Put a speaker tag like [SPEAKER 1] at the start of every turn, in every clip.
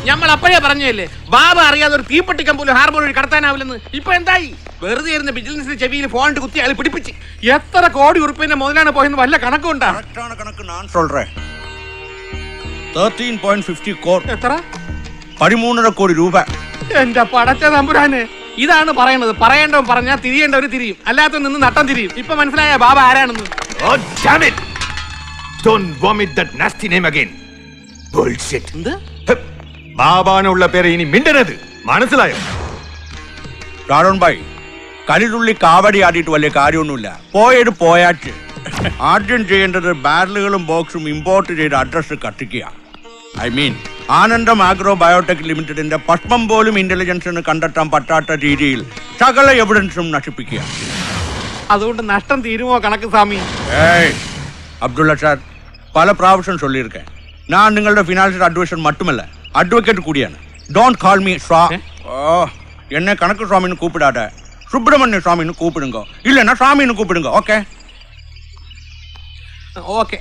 [SPEAKER 1] നമ്മൾ അപ്പോഴേ പറഞ്ഞല്ലേ ബാബ അറിയാതെ ഒരു തീപ്പെട്ടിക്കം പോലും ഹാർബർ വഴി കടത്താനാവില്ലെന്ന്. ഇപ്പൊ എന്തായി? വെറുതെ ഇരുന്ന വിജിലൻസിന്റെ ചെവിയിൽ ഫോൺ കുത്തി അയാൾ പിടിപ്പിച്ച് എത്ര കോടി ഉറുപ്പിന്റെ മുതലാണ് പോയെന്ന് വല്ല കണക്കുണ്ടാ?
[SPEAKER 2] കണക്ക് ഞാൻ சொல்றேன். 13.50 crore.
[SPEAKER 1] എത്ര?
[SPEAKER 2] 13.5 കോടി രൂപ.
[SPEAKER 1] എന്റെ പടച്ച തമ്പുരാനെ, ഇതാണ് പറയണത്. പറയേണ്ടവൻ പറഞ്ഞാൽ തിരിയേണ്ടവര് തിരിയും, അല്ലാത്ത നിന്ന് നട്ടം തിരിയും. ഇപ്പൊ മനസ്സിലായ ബാബ ആരാണെന്ന്?
[SPEAKER 3] Oh damn it! Don't vomit that nasty name again. Bullshit.
[SPEAKER 1] എന്ത്?
[SPEAKER 3] ബാബാനുള്ള പേര് ഇനി മിണ്ടരുത്, മനസ്സിലായോ?
[SPEAKER 2] ഷാരോൺ ഭായ്, കളിതുള്ളി കാവടി ആടിയിട്ട് വലിയ കാര്യമൊന്നുമില്ല. പോയത് പോയാച്ച്. ആദ്യം ചെയ്യേണ്ടത് ബാരലുകളും ബോക്സും ഇമ്പോർട്ട് ചെയ്ത് അഡ്രസ് കത്തിക്കുക. ഐ മീൻ ആനന്ദം ആഗ്രോ ബയോടെക് ലിമിറ്റഡിന്റെ പഷ്പം പോലും ഇന്റലിജൻസിന് കണ്ടെത്താൻ പറ്റാത്ത രീതിയിൽ സകല എവിഡൻസും നശിപ്പിക്കുക.
[SPEAKER 1] അതുകൊണ്ട് നഷ്ടം തീരുമോ കണക്ക് സ്വാമി?
[SPEAKER 2] അബ്ദുള്ള സാർ, പല പ്രാവശ്യം ചൊല്ലിയിരിക്കேன். ഞാൻ നിങ്ങളുടെ ഫിനാൻഷ്യൽ അഡ്വൈസർ മറ്റുമല്ല, അഡ്വക്കേറ്റ് കൂടിയാണ്. ഡോണ്ട് കാൾ മീ സ്വാ. എന്നെ കണക്ക് സ്വാമിന്ന് കൂപ്പിടാതെ സുബ്രഹ്മണ്യ സ്വാമിന്ന് കൂപ്പിടുങ്കോ, ഇല്ലെന്നാ സ്വാമിന്ന് കൂപ്പിടുങ്കോ. Okay
[SPEAKER 1] okay.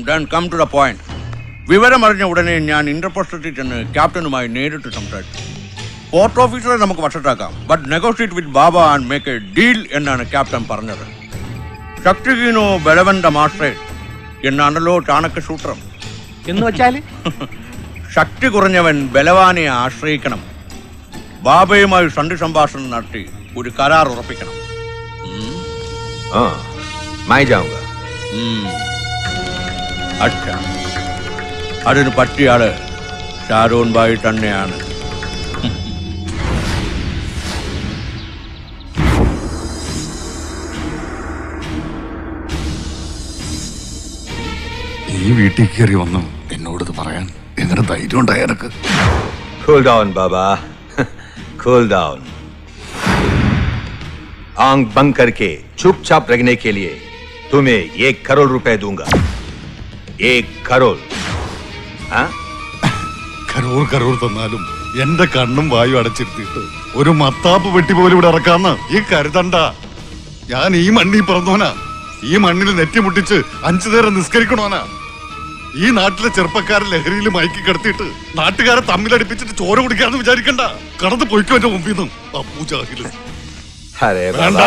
[SPEAKER 2] then come to the point. വിവരമറിഞ്ഞ ഉടനെ ഞാൻ ഇന്റർപോസ്റ്റത്തിൽ ചെന്ന് ക്യാപ്റ്റനുമായി നേരിട്ട് സംസാരിച്ചു. പോർട്ട് ഓഫീസറെ നമുക്ക് വശത്താക്കാം, but negotiate with Baba and make a deal എന്നാണ് ക്യാപ്റ്റൻ പറഞ്ഞത്. ശക്തിഹീനോ ബലവന്റെ മാസ്റ്റേ എന്നാണല്ലോ ചാണക്യ സൂത്രം.
[SPEAKER 1] എന്ന് വെച്ചാല്
[SPEAKER 2] ശക്തി കുറഞ്ഞവൻ ബലവാനെ ആശ്രയിക്കണം. ബാബയുമായി സന്ധി സംഭാഷണം നടത്തി ഒരു കരാർ ഉറപ്പിക്കണം.
[SPEAKER 3] मैं जाऊंगा.
[SPEAKER 2] അച്ഛാ, അതിന് പറ്റിയാള് ഷാരോൺ ഭായി തന്നെയാണ്.
[SPEAKER 4] ഈ വീട്ടിൽ കയറി വന്നു എന്നോടത് പറയാൻ എങ്ങനെ ധൈര്യം ഉണ്ടായ എനക്ക്?
[SPEAKER 3] Cool down, Baba. Cool down. आंख बंद करके चुपचाप रखने के लिए तुम्हें 1 करोड़ रुपए दूंगा. 1 करोड़.
[SPEAKER 4] കരോർ കരോർ തന്നാലും എന്റെ കണ്ണും വായു അടച്ചിരുത്തിയിട്ട് ഒരു മത്താപ്പ് വെട്ടി പോലും ഇവിടെ ഇറക്കാന്ന് ഈ കരുതണ്ട. ഞാൻ ഈ മണ്ണിൽ പിറന്നോനാ, ഈ മണ്ണിൽ നെറ്റിമുട്ടിച്ച് 5 നേരം നിസ്കരിക്കണോനാ. ഈ നാട്ടിലെ ചെറുപ്പക്കാരെ ലഹരിയിൽ മയക്കി കിടത്തിയിട്ട് നാട്ടുകാരെ തമ്മിലടിപ്പിച്ചിട്ട് ചോര കുടിക്കാന്ന് വിചാരിക്കണ്ട. കടന്ന് പൊയ്ക്കോ എന്റെ മുമ്പിൽ നിന്നും അപ്പൂജാഹില്. വേണ്ട,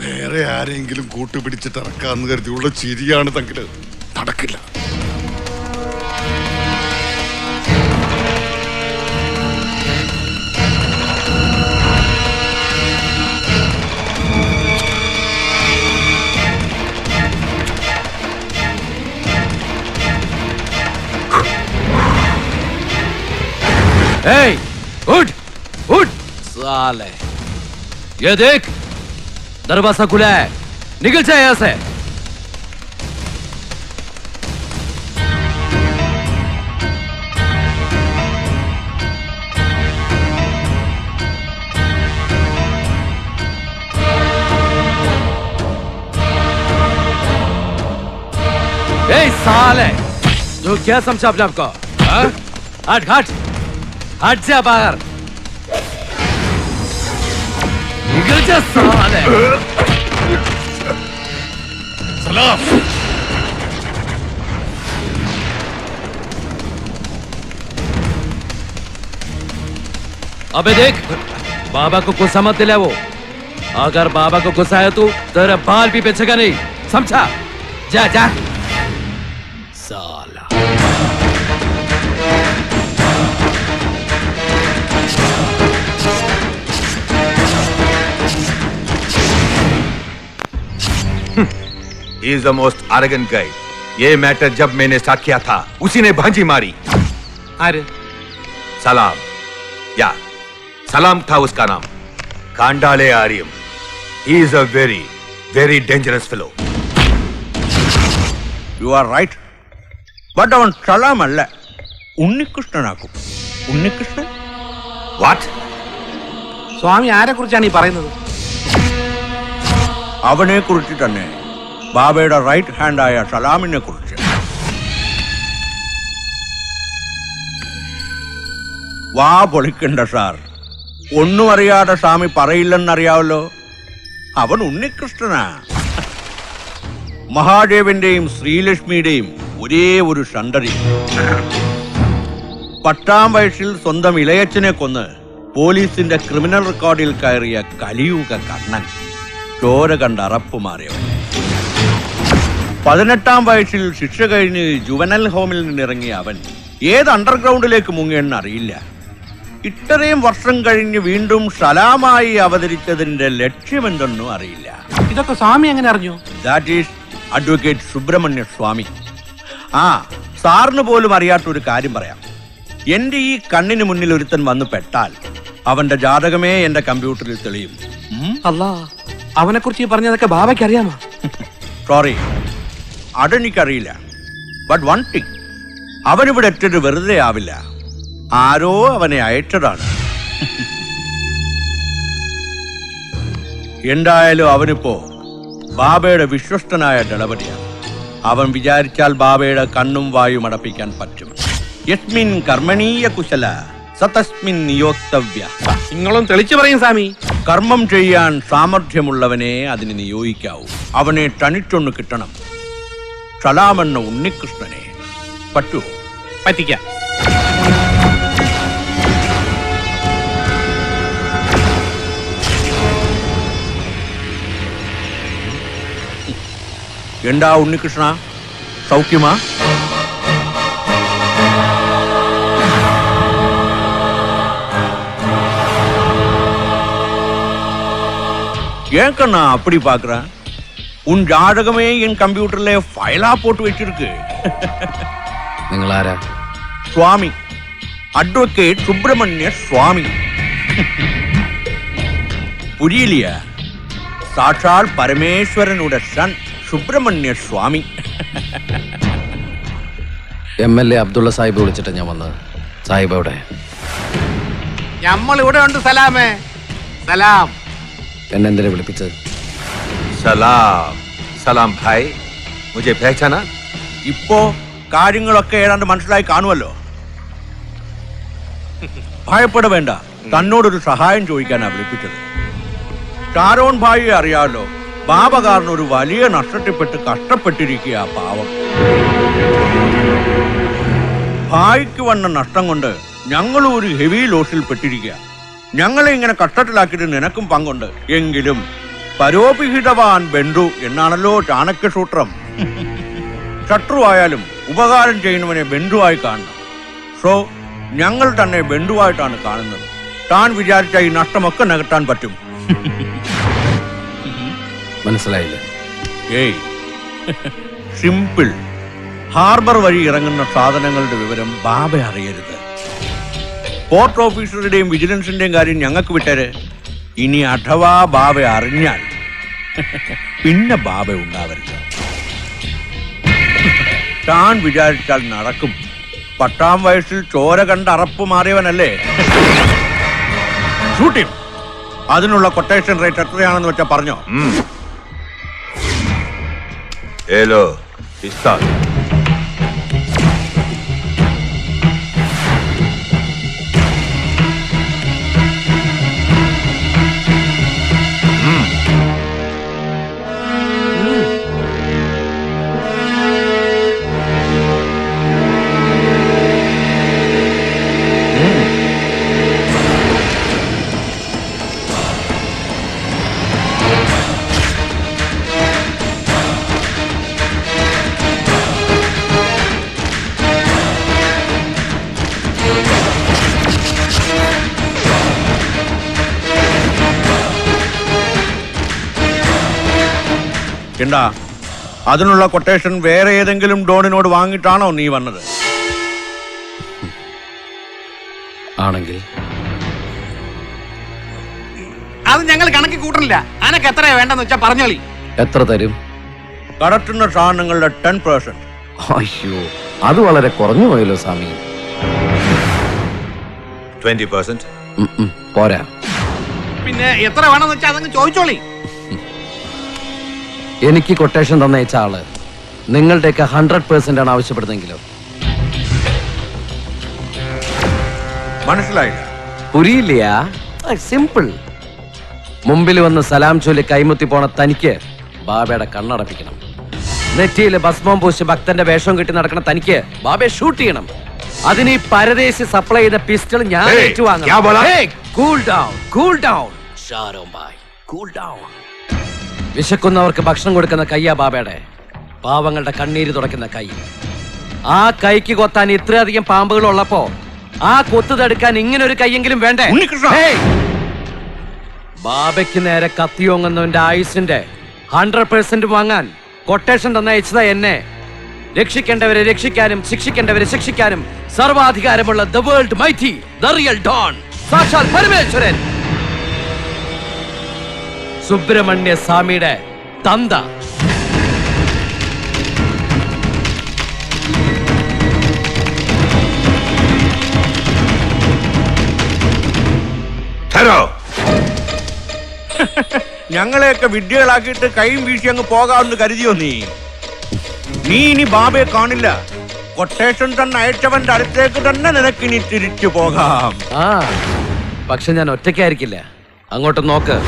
[SPEAKER 4] വേറെ ആരെങ്കിലും കൂട്ടുപിടിച്ചിട്ട് ഇറക്കാന്ന് കരുതിയുള്ള ചിരിയാണ് തങ്കില്. നടക്കില്ല.
[SPEAKER 5] Hey, उठ, उठ, साले. ये देख, दरवाजा खुला है, निकल जाए यहाँ से. Hey, साले, तू क्या समझा अपने आप को? हट, हट. हट जा बाहर. निकल जा साले.
[SPEAKER 4] സലാം.
[SPEAKER 5] अबे देख, बाबा को गुस्सा मत दिला वो. अगर बाबा को गुस्सा है तो तेरा बाल भी बेचेगा नहीं, समझा? जा जा साला.
[SPEAKER 3] He is the most arrogant guy. ये मैटर जब मैंने स्टार्ट किया था, उसी ने भांजी मारी.
[SPEAKER 1] ആര്?
[SPEAKER 3] सलाम. या सलाम था उसका नाम. कांडाले Aryam. He is a very, very dangerous fellow.
[SPEAKER 2] You are right. But അവൻ സലാമല്ല, ഉണ്ണികൃഷ്ണനാക്കും. ഉണ്ണികൃഷ്ണൻ?
[SPEAKER 3] What?
[SPEAKER 1] സ്വാമി ആരെ കുറിച്ചാണ് ഈ പറയുന്നത്?
[SPEAKER 2] അവനെ കുറിച്ച് തന്നെ, ബാബയുടെ റൈറ്റ് ഹാൻഡ് ആയ സലാമിനെ കുറിച്ച്. വാ പൊളിക്കണ്ട സാർ. ഒന്നും അറിയാതെ സ്വാമി പറയില്ലെന്നറിയാവല്ലോ. അവൻ ഉണ്ണികൃഷ്ണനാ. മഹാദേവന്റെയും ശ്രീലക്ഷ്മിയുടെയും ഒരേ ഒരു സന്തതി. 10-ാം വയസ്സിൽ സ്വന്തം ഇളയച്ചനെ കൊന്ന് പോലീസിന്റെ ക്രിമിനൽ റെക്കോർഡിൽ കയറിയ കലിയുഗ കണ്ണൻ, ചോര കണ്ട് അറപ്പ് മാറിയവൻ. 18-ാം വയസ്സിൽ ശിക്ഷ കഴിഞ്ഞ് ജുവനൽ ഹോമിൽ നിന്നിറങ്ങിയ അവൻ ഏത് അണ്ടർഗ്രൗണ്ടിലേക്ക് മുങ്ങിയെന്ന് അറിയില്ല. ഇത്രയും വർഷം കഴിഞ്ഞ് വീണ്ടും സലാമായി അവതരിച്ചതിന്റെ ലക്ഷ്യമെന്തെന്നും അറിയില്ല.
[SPEAKER 1] ഇതൊക്കെ സ്വാമി എങ്ങനെ അറിഞ്ഞു?
[SPEAKER 2] ദാറ്റ് ഈസ് അഡ്വക്കേറ്റ് സുബ്രഹ്മണ്യ സ്വാമി. ആ, സാറിന് പോലും അറിയാത്തൊരു കാര്യം പറയാം. എന്റെ ഈ കണ്ണിന് മുന്നിൽ ഒരുത്തൻ വന്ന് പെട്ടാൽ അവന്റെ ജാതകമേ എന്റെ കമ്പ്യൂട്ടറിൽ തെളിയും.
[SPEAKER 1] അല്ലാ, അവനെ കുറിച്ച് പറഞ്ഞതൊക്കെ ബാബയ്ക്ക് അറിയാമോ?
[SPEAKER 2] സോറി, അതെനിക്കറിയില്ല. ബട്ട് വൺ തിങ്, അവനിവിടെ എത്തിയത് വെറുതെ ആവില്ല. ആരോ അവനെ അയച്ചതാണ്. എന്തായാലും അവനിപ്പോ ബാബയുടെ വിശ്വസ്തനായ ദളപതിയാണ്. അവൻ വിചാരിച്ചാൽ ബാബയുടെ കണ്ണും വായും അടപ്പിക്കാൻ പറ്റും. യസ്മിൻ കർമ്മണീയ കുശല സതസ്മിൻ നിയോക്തവ്യ.
[SPEAKER 1] നിങ്ങളും തെളിച്ചു പറയും സ്വാമി.
[SPEAKER 2] കർമ്മം ചെയ്യാൻ സാമർഥ്യമുള്ളവനെ അതിന് നിയോഗിക്കാവൂ. അവനെ തനിച്ചൊന്ന് കിട്ടണം. സലാമെന്ന ഉണ്ണികൃഷ്ണനെ പറ്റൂ?
[SPEAKER 1] പറ്റിക്കാം.
[SPEAKER 2] എന്താ ഉണ്ണികൃഷ്ണ, സൗഖ്യമാ? ஏன் கண்ணா அப்படி பாக்குற? உன் ஜாதகமே என் கம்ப்யூட்டர்ல ஃபைலா போட்டு வச்சிருக்கு.
[SPEAKER 5] നിങ്ങളാരാ?
[SPEAKER 2] സ്വാമി, അഡ്വക്കേറ്റ് സുബ്രഹ്മണ്യ സ്വാമി. പുരിയില്ല? സാക്ഷാൽ പരമേശ്വരനുടെ സൺ സുബ്രഹ്മണ്യ സ്വാമി.
[SPEAKER 5] MLA അബ്ദുള്ള സാഹിബ് വിളിച്ചിട്ട് ഞാൻ വന്നത്. സാഹിബ് എവിടെ?
[SPEAKER 1] നമ്മൾ ഇവിടെ ഉണ്ട് സലാമേ. സലാം.
[SPEAKER 5] എന്നെന്തിനാ വിളിപ്പിച്ചത്?
[SPEAKER 3] സലാം. സലാം ഭായ്, മുझे पहचाना?
[SPEAKER 2] ഇപ്പോ കാര്യങ്ങളൊക്കെ ഏതാണ്ട് മനസ്സിലായി കാണുമല്ലോ. ഭയപ്പെട വേണ്ട, തന്നോടൊരു സഹായം ചോദിക്കാനാ വിളിപ്പിച്ചത്. ഷാരോൺ ഭായിയെ അറിയാമല്ലോ. ബാബ കാരണം ഒരു വലിയ നഷ്ടത്തിൽപ്പെട്ട് കഷ്ടപ്പെട്ടിരിക്കുക പാവം. ഭായിക്ക് വന്ന നഷ്ടം കൊണ്ട് ഞങ്ങളും ഒരു ഹെവി ലോസിൽ പെട്ടിരിക്കുക. ഞങ്ങളെ ഇങ്ങനെ കഷ്ടത്തിലാക്കിയിട്ട് നിനക്കും പങ്കുണ്ട്. എങ്കിലും പരോപിഹിതവാൻ ബന്ധു എന്നാണല്ലോ ചാണക്യസൂത്രം. ശത്രുവായാലും ഉപകാരം ചെയ്യുന്നവനെ ബന്ധുവായി കാണണം. സോ ഞങ്ങൾ തന്നെ ബന്ധുവായിട്ടാണ് കാണുന്നത്. താൻ വിചാരിച്ച ഈ നഷ്ടമൊക്കെ നികത്താൻ പറ്റും.
[SPEAKER 5] മനസ്സിലായില്ല?
[SPEAKER 2] ഏയ്, സിമ്പിൾ. ഹാർബർ വഴി ഇറങ്ങുന്ന സാധനങ്ങളുടെ വിവരം ബാബ അറിയരുത്. പോർട്ട് ഓഫീസറുടെയും വിജിലൻസിന്റെയും കാര്യം ഞങ്ങൾക്ക് വിട്ടേര്. ഇനി അഥവാ ബാബ അറിഞ്ഞാൽ പിന്നെ ബാബ ഉണ്ടാവരുത്. താൻ വിചാരിച്ചാൽ നടക്കും. 10-ാം വയസ്സിൽ ചോര കണ്ട് അറപ്പ് മാറിയവനല്ലേ? ഷൂട്ടിം. അതിനുള്ള കൊട്ടേഷൻ റേറ്റ് എത്രയാണെന്ന് വെച്ചാ പറഞ്ഞോ?
[SPEAKER 3] हेलो पिस्तौल.
[SPEAKER 2] എന്താ, അതിനുള്ള കൊട്ടേഷൻ വേറെ ഏതെങ്കിലും ഡോണിനോട് വാങ്ങിയിട്ടാണോ നീ വന്നത്?
[SPEAKER 5] ആണെങ്കിൽ
[SPEAKER 1] അത് ഞങ്ങൾ കണക്ക് കൂട്ടണില്ല. അനക്ക് എത്രയാ വേണ്ടെന്ന് വെച്ചാ പറഞ്ഞോളി.
[SPEAKER 5] എത്ര തരും?
[SPEAKER 2] കടത്തുന്ന സാധനങ്ങളുടെ 10%.
[SPEAKER 5] അയ്യോ, അത് വളരെ കുറഞ്ഞു പോയല്ലോ സ്വാമി.
[SPEAKER 3] 20%.
[SPEAKER 5] പോരാ.
[SPEAKER 1] പിന്നെ എത്ര വേണമെന്ന് വെച്ചാ അതങ്ങ് ചോദിച്ചോളി.
[SPEAKER 5] എനിക്ക് കൊട്ടേഷൻ തന്നയച്ച ആള് നിങ്ങളുടെയൊക്കെ 100% ആണ് ആവശ്യപ്പെടുന്നെങ്കിലോ?
[SPEAKER 2] മനസ്സിലായില്ല?
[SPEAKER 5] പുരിയില്ല? സിമ്പിൾ. മുമ്പിൽ വന്ന് സലാം ചൊല്ലി കൈമുത്തി പോണ തനിക്ക് ബാബയുടെ കണ്ണടപ്പിക്കണം. നെറ്റിയില് ഭസ്മം പൂശി ഭക്തന്റെ വേഷം കെട്ടി നടക്കണ തനിക്ക് ബാബയെ ഷൂട്ട് ചെയ്യണം. അതിന് ഈ പരദേശി സപ്ലൈ ചെയ്ത പിസ്റ്റൾ ഞാൻ
[SPEAKER 3] Hey, क्या बोला?
[SPEAKER 5] Cool down cool down Sharon bhai cool down. വിശക്കുന്നവർക്ക് ഭക്ഷണം കൊടുക്കുന്ന കയ്യാ ബാബയുടെ, പാവങ്ങളുടെ കണ്ണീര് തുടയ്ക്കുന്ന കൈ. ആ കൈക്ക് കൊത്താൻ ഇത്രയധികം പാമ്പുകൾ ഉള്ളപ്പോ ആ കൊത്തു തടുക്കാൻ ഇങ്ങനെ ഒരു കൈയെങ്കിലും വേണ്ടേ?
[SPEAKER 2] ഉണ്ണികൃഷ്ണ!
[SPEAKER 5] Hey! ബാബയ്ക്ക് നേരെ കത്തിയോങ്ങുന്നവന്റെ ആയുസിന്റെ 100% വാങ്ങാൻ കൊട്ടേഷൻ തന്നയച്ചത എന്നെ. രക്ഷിക്കേണ്ടവരെ രക്ഷിക്കാനും ശിക്ഷിക്കേണ്ടവരെ ശിക്ഷിക്കാനും സർവാധികാരമുള്ള the world mighty, the real don, സാക്ഷാൽ പരമേശ്വരൻ സുബ്രഹ്മണ്യ സ്വാമിയുടെ തന്ത.
[SPEAKER 3] ठहरो.
[SPEAKER 2] ഞങ്ങളെയൊക്കെ വിഡ്ഢികളാക്കിയിട്ട് കൈയും വീശി അങ്ങ് പോകാമെന്ന് കരുതിയോ നീ? നീ ഇനി ബാബയെ കാണില്ല. കൊട്ടേഷൻ തന്നെ അയച്ചവന്റെ അടുത്തേക്ക് തന്നെ നിനക്കിനി തിരിച്ചു പോകാം.
[SPEAKER 5] ആ പക്ഷെ ഞാൻ ഒറ്റയ്ക്കായിരിക്കില്ല. അങ്ങോട്ട് നോക്ക്.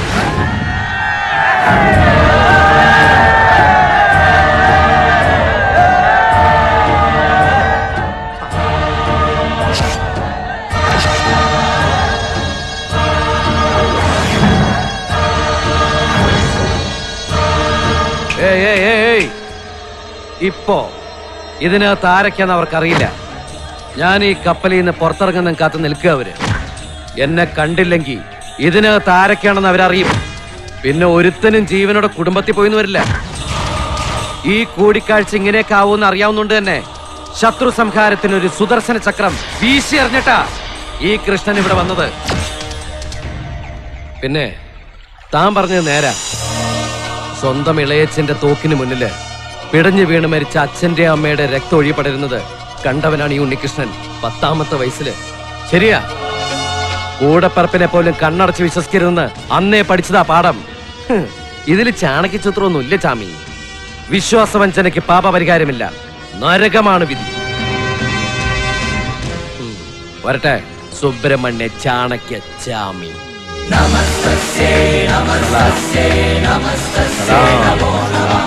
[SPEAKER 5] ഇപ്പോ ഇതിനകത്ത് ആരൊക്കെയാന്ന് അവർക്കറിയില്ല. ഞാൻ ഈ കപ്പലിൽ നിന്ന് പുറത്തിറങ്ങുന്ന കാത്ത് നിൽക്കുക. അവര് എന്നെ കണ്ടില്ലെങ്കിൽ ഇതിനകത്ത് ആരൊക്കെയാണെന്ന് അവരറിയും. പിന്നെ ഒരുത്തനും ജീവനോടെ കുടുംബത്തിൽ പോയിന്ന് വരില്ല. ഈ കൂടിക്കാഴ്ച ഇങ്ങനെയൊക്കെ ആവുമെന്ന് അറിയാവുന്നതുകൊണ്ട് തന്നെ ശത്രു സംഹാരത്തിന് ഒരു സുദർശന ചക്രം വീശി എറിഞ്ഞിട്ടാ ഈ കൃഷ്ണൻ ഇവിടെ വന്നത്. പിന്നെ താൻ പറഞ്ഞത് നേരാ. സ്വന്തം ഇളയച്ചന്റെ തോക്കിന് മുന്നില് പിടഞ്ഞു വീണ് മരിച്ച അച്ഛന്റെ അമ്മയുടെ രക്തം ഒഴിപടരുന്നത് കണ്ടവനാണ് ഈ ഉണ്ണികൃഷ്ണൻ 10ാമത്തെ വയസ്സില്. ശരിയാ, കൂടപ്പറപ്പിനെ പോലും കണ്ണടച്ച് വിശ്വസിക്കരുതെന്ന് അന്നേ പഠിച്ചതാ പാഠം. ഇതില് ചാണക്യചിത്രമൊന്നും ഇല്ല ചാമി. വിശ്വാസവഞ്ചനയ്ക്ക് പാപപരിഹാരമില്ല, നരകമാണ് വിധി. വരട്ടെ സുബ്രഹ്മണ്യ ചാണക്യ ചാമി. നമസ്തേ നമസ്തേ നമസ്തേ നമോ നമഃ.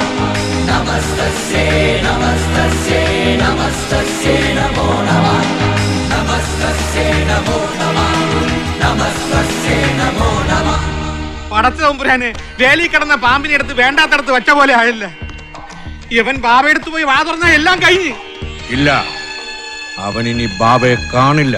[SPEAKER 5] നമസ്തേ നമസ്തേ നമസ്തേ നമോ നമഃ. നമസ്തേ നമോ നമഃ. നമസ്തേ നമോ നമഃ.
[SPEAKER 1] പടച്ച തമ്പുരാനെ, വേലി കിടന്ന പാമ്പിനെ എടുത്ത് വേണ്ടാത്തടത്ത് വെച്ച പോലെ ആയില്ല. ഇവൻ ബാബ എടുത്തു പോയി വാ തുറന്ന എല്ലാം കഴിഞ്ഞ്.
[SPEAKER 2] ഇല്ല, അവനിനി ബാബയെ കാണില്ല.